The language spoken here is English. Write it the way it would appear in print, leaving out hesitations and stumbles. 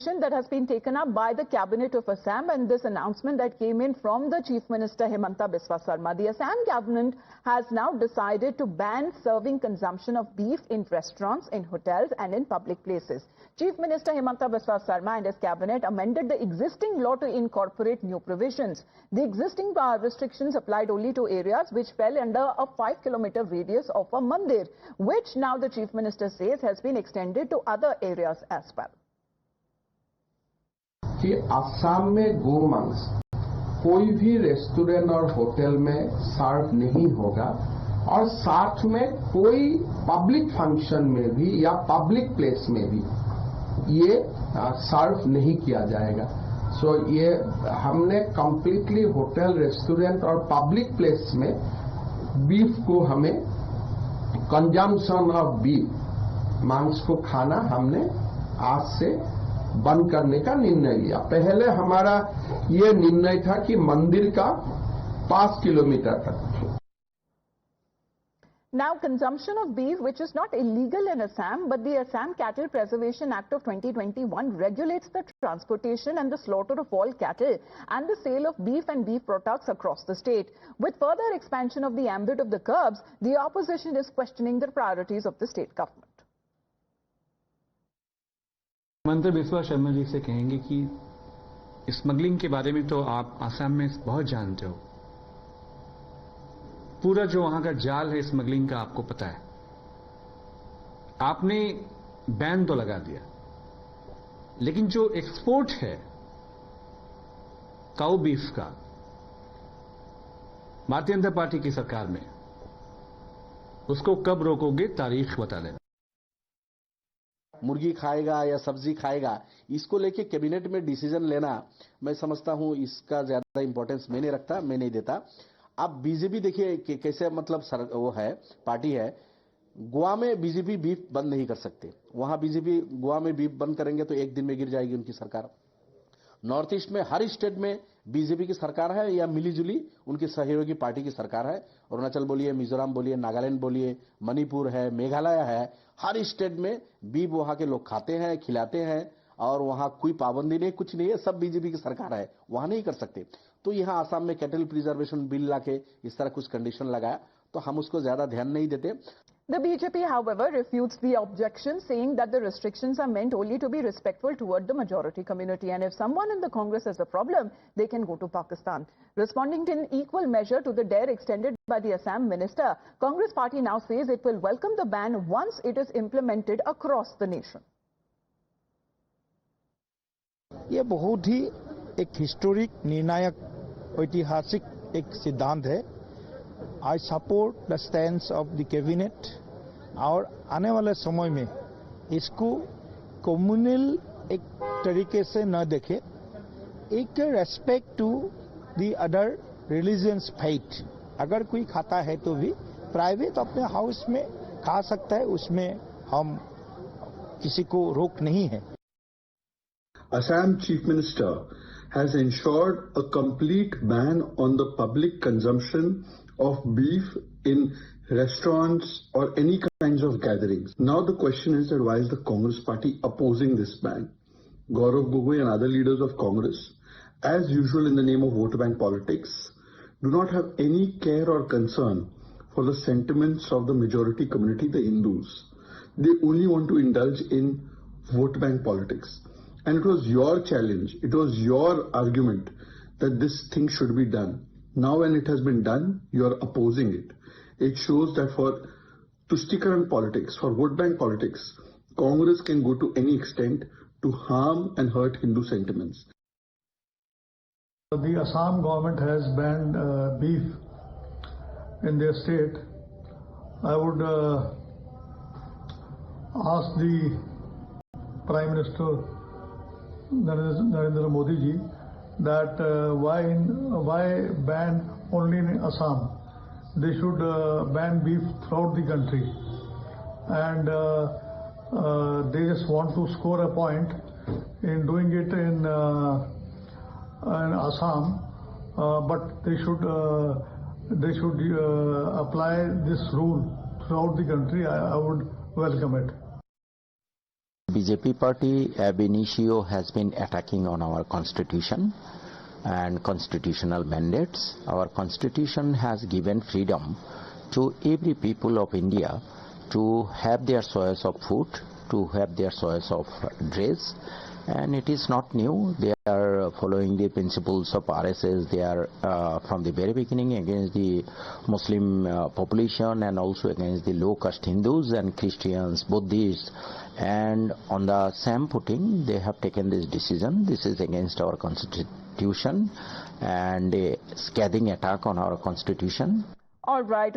that has been taken up by the cabinet of Assam, and this announcement that came in from the Chief Minister Himanta Biswa Sarma. The Assam cabinet has now decided to ban serving consumption of beef in restaurants, in hotels and in public places. Chief Minister Himanta Biswa Sarma and his cabinet amended the existing law to incorporate new provisions. The existing restrictions applied only to areas which fell under a 5-kilometer radius of a mandir, which now the Chief Minister says has been extended to other areas as well. कि असम में गोमांस कोई भी restaurant और hotel में सर्व नहीं होगा और साथ में कोई पब्लिक फंक्शन में भी या पब्लिक प्लेस में भी ये सर्व नहीं किया जाएगा। सो ये हमने कंप्लीटली होटल, रेस्टोरेंट और पब्लिक प्लेस में बीफ को हमें कंजम्पशन ऑफ बीफ, मांस को खाना हमने आज से बंद करने का निर्णय लिया। पहले हमारा ये निर्णय था कि मंदिर का 5 किलोमीटर तक। Now, consumption of beef, which is not illegal in Assam, but the Assam Cattle Preservation Act of 2021 regulates the transportation and the slaughter of all cattle and the sale of beef and beef products across the state. With further expansion of the ambit of the curbs, the opposition is questioning the priorities of the state government. मंत्री बिस्वा शर्मा जी से कहेंगे कि smuggling के बारे में तो आप आसाम में बहुत जानते हो। पूरा जो वहां का जाल है स्मगलिंग का आपको पता है। आपने बैन तो लगा दिया, लेकिन जो एक्सपोर्ट है काऊ बीफ का भारतीय जनता पार्टी की सरकार में, उसको कब रोकोगे? तारीख बता देना। मुर्गी खाएगा या सब्जी खाएगा, इसको लेके कैबिनेट में डिसीजन लेना मैं समझता हूं इसका ज्यादा इंपॉर्टेंस मैं नहीं रखता, मैं नहीं देता। अब बीजेपी देखिए कि कैसे मतलब वो है, पार्टी है। गोवा में बीजेपी बीफ बंद नहीं कर सकते। वहां बीजेपी गोवा में बीफ बंद करेंगे तो एक दिन में गिर जाएगी उनकी सरकार। नॉर्थ ईस्ट में हर स्टेट में बीजेपी की सरकार है या मिलीजुली उनकी सहयोगी पार्टी की सरकार है। अरुणाचल बोलिए, मिजोरम बोलिए, नागालैंड बोलिए, मणिपुर है, मेघालय है, हर स्टेट में बीफ वहां के लोग खाते हैं, खिलाते हैं और वहां कोई पाबंदी नहीं, कुछ नहीं है। सब बीजेपी की सरकार है, वहां नहीं कर सकते। तो यहां आसाम में कैटल प्रिजर्वेशन बिल लाके इस तरह कुछ कंडीशन लगाया तो हम उसको ज्यादा ध्यान नहीं देते। The BJP, however, refutes the objection, saying that the restrictions are meant only to be respectful toward the majority community, and if someone in the Congress has a problem, they can go to Pakistan. Responding in equal measure to the dare extended by the Assam minister, Congress party now says it will welcome the ban once it is implemented across the nation. ये बहुत ही एक historic, निर्णायक, ऐतिहासिक एक सिद्धांत है। I support the stance of the cabinet और आने वाले समय में इसको कम्युनल एक तरीके से न देखे, एक respect to the other religions faith. अगर कोई खाता है तो भी प्राइवेट अपने हाउस में खा सकता है, उसमें हम किसी को रोक नहीं है। Assam Chief Minister has ensured a complete ban on the public consumption of beef in restaurants or any kinds of gatherings. Now the question is that why is the Congress party opposing this ban? Gaurav Gogoi and other leaders of Congress, as usual in the name of vote bank politics, do not have any care or concern for the sentiments of the majority community, the Hindus. They only want to indulge in vote bank politics. And it was your challenge, it was your argument that this thing should be done. Now when it has been done, you are opposing it. It shows that for Tushtikran politics, for vote bank politics, Congress can go to any extent to harm and hurt Hindu sentiments. The Assam government has banned beef in their state. I would ask the Prime Minister Narendra Modi ji that why ban only in Assam? They should ban beef throughout the country, and they just want to score a point in doing it in Assam, but they should apply this rule throughout the country. I would welcome it. BJP party ab initio has been attacking on our constitution and constitutional mandates. Our constitution has given freedom to every people of India to have their choice of food, to have their choice of dress, and it is not new. They are following the principles of RSS. They are from the very beginning against the Muslim population and also against the low caste Hindus and Christians, Buddhists, and on the same footing they have taken this decision. This is against our constitution and a scathing attack on our constitution. All right.